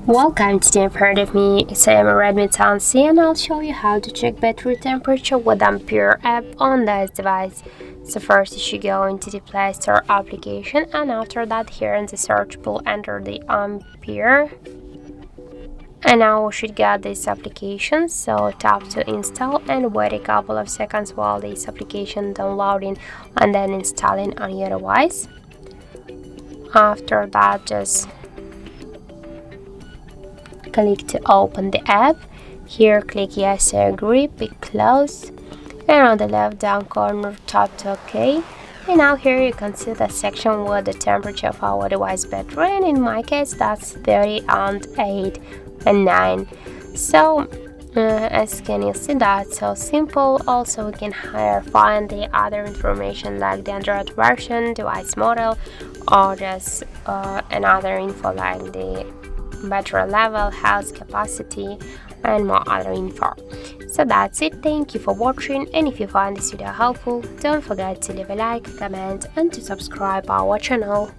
Welcome to the Ampere of me, XIAOMI Redmi 10C, and I'll show you how to check battery temperature with Ampere app on this device. So first you should go into the Play Store application, and after that here in the search bar enter the Ampere. And now we should get this application, so tap to install and wait a couple of seconds while this application downloading and then installing on your device. After that, just click to open the app. Here click yes, I agree, pick close, and on the left down corner tap to OK. And now here you can see the section with the temperature of our device battery, and in my case that's 30 and 8 and 9. So as can you see, that's so simple. Also we can here find the other information like the Android version, device model, or just another info like the battery level, health capacity, and more other info. So that's it. Thank you for watching, and if you find this video helpful, don't forget to leave a like, comment, and to subscribe our channel.